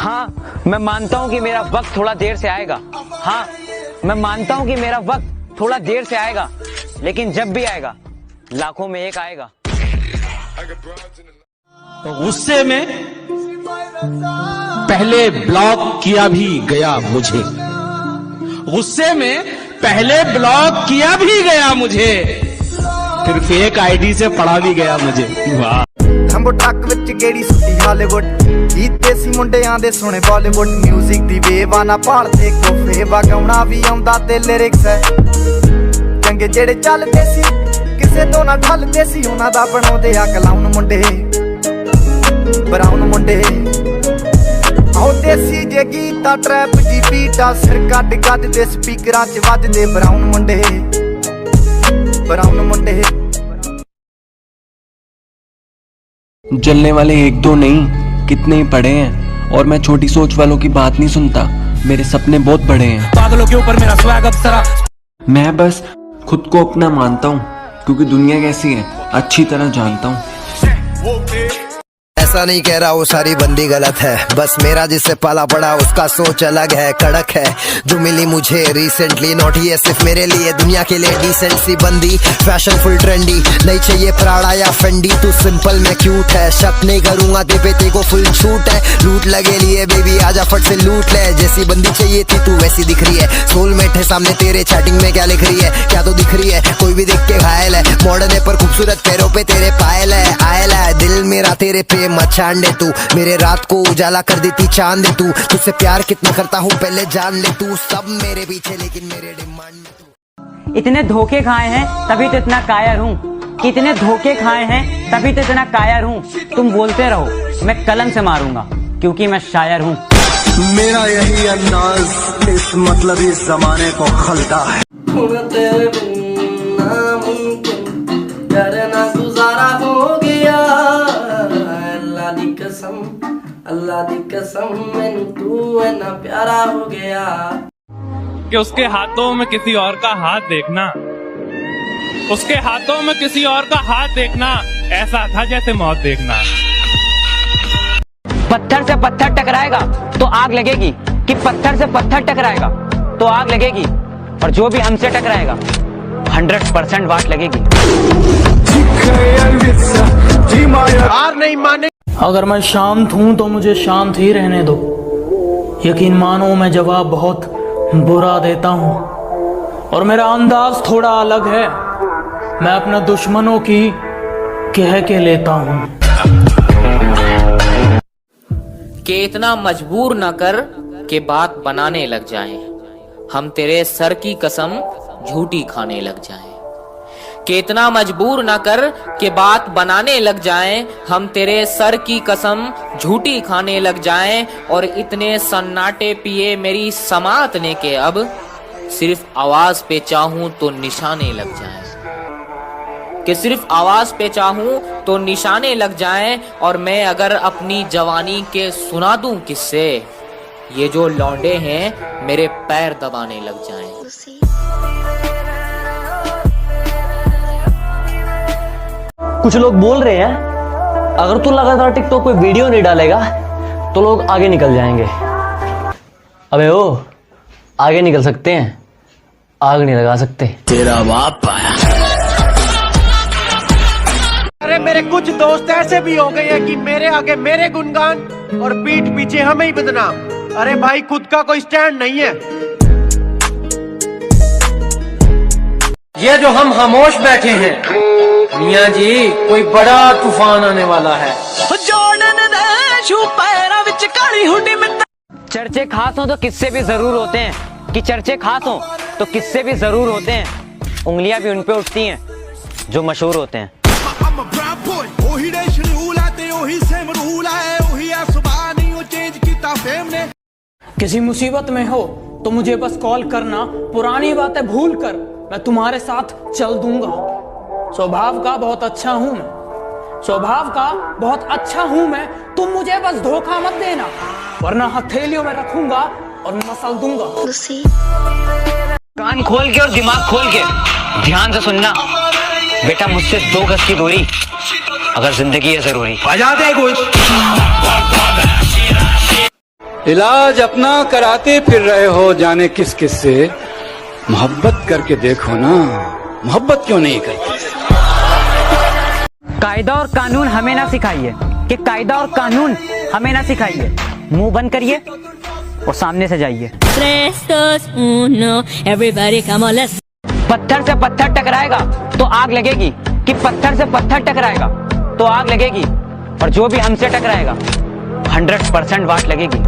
हाँ, मैं मानता हूँ कि मेरा वक्त थोड़ा देर से आएगा। हाँ, मैं मानता हूँ कि मेरा वक्त थोड़ा देर से आएगा, लेकिन जब भी आएगा लाखों में एक आएगा। तो गुस्से में पहले ब्लॉक किया भी गया मुझे, गुस्से में पहले ब्लॉक किया भी गया मुझे, फिर फेक आईडी से पढ़ा भी गया मुझे। वाह। हम्बो ट्रक विच गेड़ी सुटी हालीवुड, गीत देसी मुंडियां दे सुने बॉलीवुड, म्यूजिक दी बेवाना भालदे कोफे वगाउणा भी आउंदा ते लिरिक्स है चंगे जेड़े चलदे सी किसे तो ना ढलदे सी, उन्हां दा बनाउंदे आ कलाउन मुंडे ब्राउन मुंडे। आओ देसी जे गीता ट्रैप जी बीटा सिर कट गद दे स्पीकरां च वजदे ब्राउन मुंडे ब्राउन मुंडे। जलने वाले एक दो नहीं कितने ही पड़े हैं, और मैं छोटी सोच वालों की बात नहीं सुनता, मेरे सपने बहुत बड़े हैं। बादलों के ऊपर मेरा स्वैग अब सरा। मैं बस खुद को अपना मानता हूँ, क्योंकि दुनिया कैसी है अच्छी तरह जानता हूँ। ऐसा नहीं कह रहा वो सारी बंदी गलत है, बस मेरा जिससे पाला पड़ा उसका सोच अलग है, कड़क है जो मिली मुझे रिसेंटली। नॉट ये सिर्फ मेरे लिए, दुनिया के लिए डिसेंट सी बंदी, फैशन फुल ट्रेंडी, नहीं चाहिए प्राड़ा या फेंडी, तू सिंपल में क्यूट है, शक नहीं करूंगा ते पे को फुल छूट है। लूट लगे लिए बेबी आजा फट से लूट ले, जैसी बंदी चाहिए थी तू वैसी दिख रही है, सोलमेट है सामने तेरे, चैटिंग में क्या लिख रही है, क्या तो दिख रही है, कोई भी देख के घायल है, मॉडर्न है पर खूबसूरत पैरों पे तेरे पायल है, आयल है दिल मेरा तेरे पे मचान दे तू, मेरे रात को उजाला कर देती चांद दे तू, तुझसे प्यार कितना करता हूँ पहले जान ले तू, सब मेरे पीछे लेकिन मेरे डिमांड में तू। इतने धोखे खाए हैं तभी तो इतना कायर हूँ, इतने धोखे खाए हैं तभी तो इतना कायर हूँ। तुम बोलते रहो, मैं कलम से मारूंगा क्योंकि मैं शायर हूँ। मेरा यही अंदाज इस मतलब इस जमाने को खलता है। गुजारा हो गया, अल्लाह दी कसम मैनू तू है ना प्यारा हो गया। कि उसके हाथों में किसी और का हाथ देखना, उसके हाथों में किसी और का हाथ देखना ऐसा था जैसे मौत देखना। पत्थर से पत्थर टकराएगा तो आग लगेगी, कि पत्थर से पत्थर टकराएगा तो आग लगेगी, और जो भी हमसे टकराएगा 100% वाट लगेगी। हार नहीं माने। अगर मैं शांत हूं तो मुझे शांत ही रहने दो, यकीन मानो मैं जवाब बहुत बुरा देता हूं, और मेरा अंदाज थोड़ा अलग है, मैं अपने दुश्मनों की कह के लेता हूं। कि इतना मजबूर न कर के बात बनाने लग जाएं, हम तेरे सर की कसम झूठी खाने लग जाएं। कि इतना मजबूर न कर के बात बनाने लग जाएं, हम तेरे सर की कसम झूठी खाने लग जाएं, और इतने सन्नाटे पिए मेरी समात ने के अब सिर्फ आवाज पे चाहूं तो निशाने लग जाएं। कि सिर्फ आवाज पे चाहूं तो निशाने लग जाएं, और मैं अगर अपनी जवानी के सुना दूं किस्से, ये जो लौंडे हैं मेरे पैर दबाने लग जाएं। कुछ लोग बोल रहे हैं अगर तू लगातार टिकटॉक पे वीडियो नहीं डालेगा तो लोग आगे निकल जाएंगे। अबे ओ, आगे निकल सकते हैं, आग नहीं लगा सकते। तेरा बाप आया। अरे मेरे कुछ दोस्त ऐसे भी हो गए हैं कि मेरे आगे मेरे गुणगान और पीठ पीछे हमें ही बदनाम। अरे भाई खुद का कोई स्टैंड नहीं है। ये जो हम खामोश बैठे हैं मियाँ जी, कोई बड़ा तूफान आने वाला है। चर्चे खास हो तो किस्से भी जरूर होते हैं, कि चर्चे खास हो तो किस्से भी जरूर होते हैं, उंगलियां भी उन पे उठती हैं जो मशहूर होते हैं। किसी मुसीबत में हो तो मुझे बस कॉल करना, पुरानी बातें भूल कर मैं तुम्हारे साथ चल दूंगा। स्वभाव का बहुत अच्छा हूं मैं, स्वभाव का बहुत अच्छा हूं मैं, तुम मुझे बस धोखा मत देना, वरना हथेलियों में रखूंगा और मसल दूंगा। कान खोल के और दिमाग खोल के ध्यान से सुनना बेटा, मुझसे 2 गज की दूरी अगर जिंदगी है जरूरी। बजा दे कुछ। इलाज अपना कराते फिर रहे हो जाने किस किस से, मोहब्बत करके देखो ना, मोहब्बत क्यों नहीं करते। कायदा और कानून हमें ना सिखाइए, कि कायदा और कानून हमें ना सिखाइए। मुंह बंद करिए और सामने से जाइए। पत्थर से पत्थर टकराएगा तो आग लगेगी, कि पत्थर से पत्थर टकराएगा तो आग लगेगी, और जो भी हमसे टकराएगा 100% वाट लगेगी।